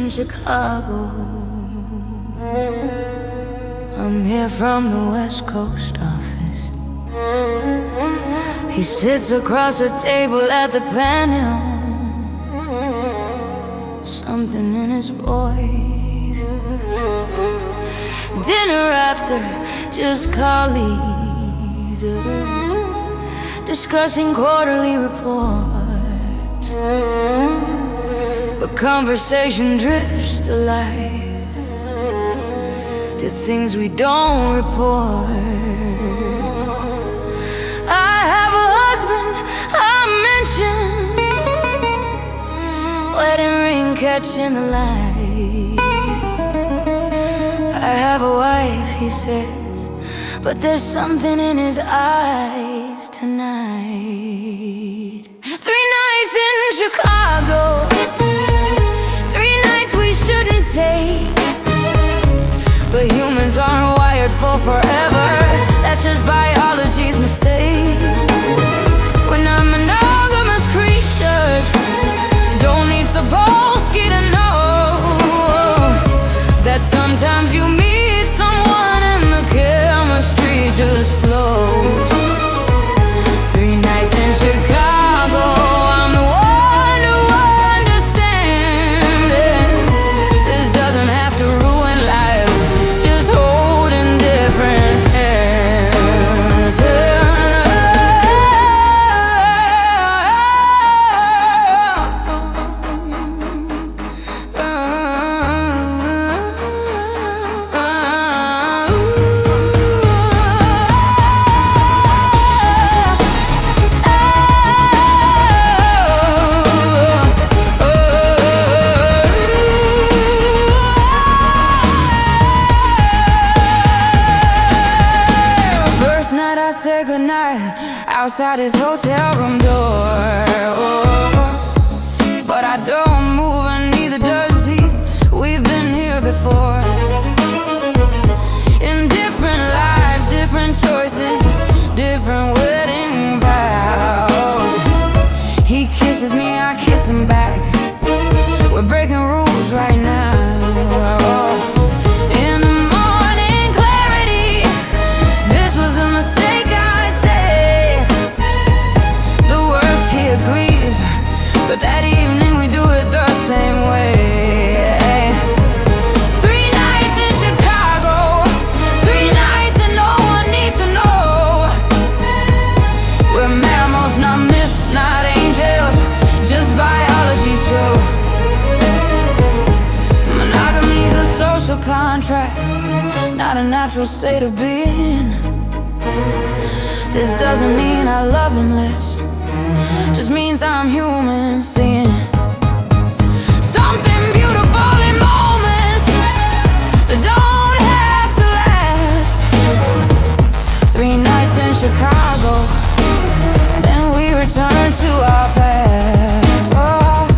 in Chicago. I'm here from the West Coast office. He sits across the table at the panel. Something in his voice. Dinner after, just colleagues, discussing quarterly reports. But conversation drifts to life, to things we don't report. I have a husband, I mentioned, wedding ring catching the light. I have a wife, he says, but there's something in his eyes tonight. 3 nights in Chicago, 3 nights we shouldn't take. But humans aren't wired for forever, that's just biology's mistake. We're not monogamous creatures, don't need Sapolsky to know that sometimes you meet someone and the chemistry just flows. 3 nights in Chicago, I'm the one who understands it. This doesn't have to ruin lives, just holding different hands. Say goodnight outside his hotel room door. But I don't move and neither does he. We've been here before, in different lives, different choices, different wedding vows. He kisses me, I kiss him back. We're breaking rules right now. In the morning clarity, this was a mistake, I say. The worst he agrees, but that evening we do it the same way. 3 nights in Chicago, 3 nights and no one needs to know. We're mammals, not myths, not angels, just biology show. Monogamy's a social contract, not a natural state of being. This doesn't mean I love him less, just means I'm human, seeing something beautiful in moments that don't have to last. 3 nights in Chicago, then we return to our past. Oh,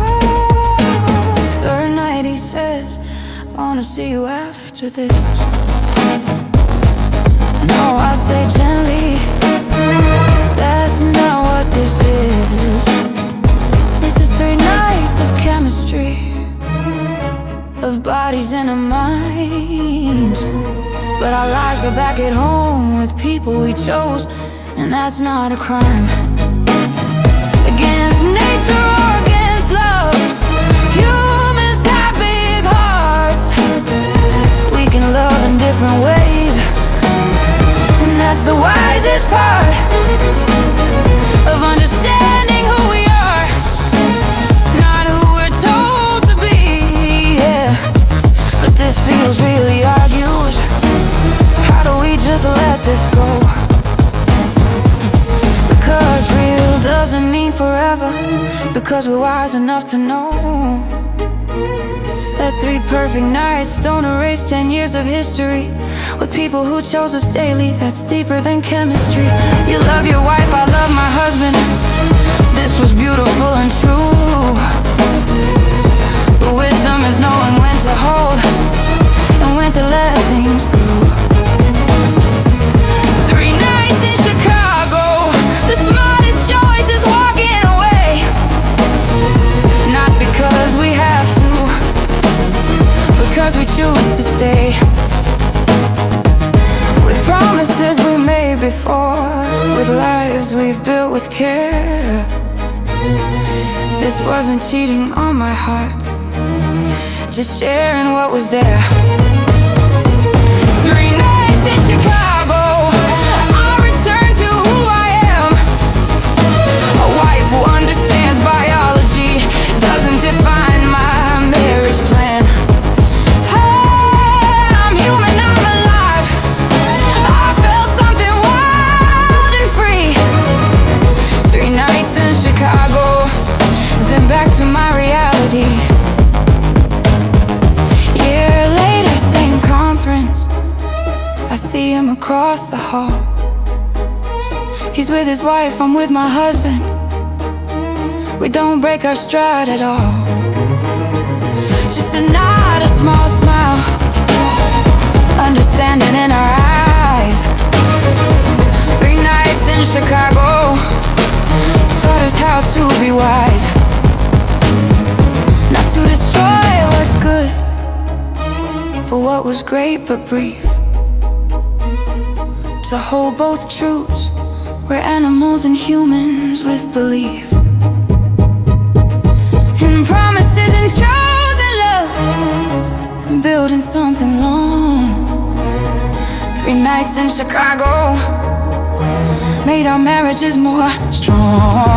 3rd night he says, I wanna see you after this. No, I say gently, that's not what this is. This is 3 nights of chemistry, of bodies and of minds. But our lives are back at home with people we chose, and that's not a crime. Against nature or against love, humans have big hearts. We can love in different ways, and that's the wisest part of understanding who we are, not who we're told to be, yeah. But this feels really argues. How do we just let this go? Because real doesn't mean forever, because we're wise enough to know that 3 perfect nights don't erase 10 years of history with people who chose us daily. That's deeper than chemistry. You love your wife, I love my husband. This was beautiful and true, but wisdom is knowing when to hold and when to let things through. 3 nights in Chicago, the smartest choice is walking away. Not because we have to, lives we've built with care. This wasn't cheating on my heart, just sharing what was there. 3 nights in Chicago, I returned to who I am. A wife who understands biology doesn't define my marriage plan. Hey, I'm human, I'm alive. I felt something wild and free. 3 nights in Chicago, then back to my reality. Year later, same conference, I see him across the hall. He's with his wife, I'm with my husband. We don't break our stride at all. Just a nod, a small smile, understanding in our eyes. 3 nights in Chicago taught us how to be wise. Not to destroy what's good, for what was great but brief. To hold both truths, we're animals and humans with belief. And promises and chosen love, and building something long. 3 nights in Chicago made our marriages more strong.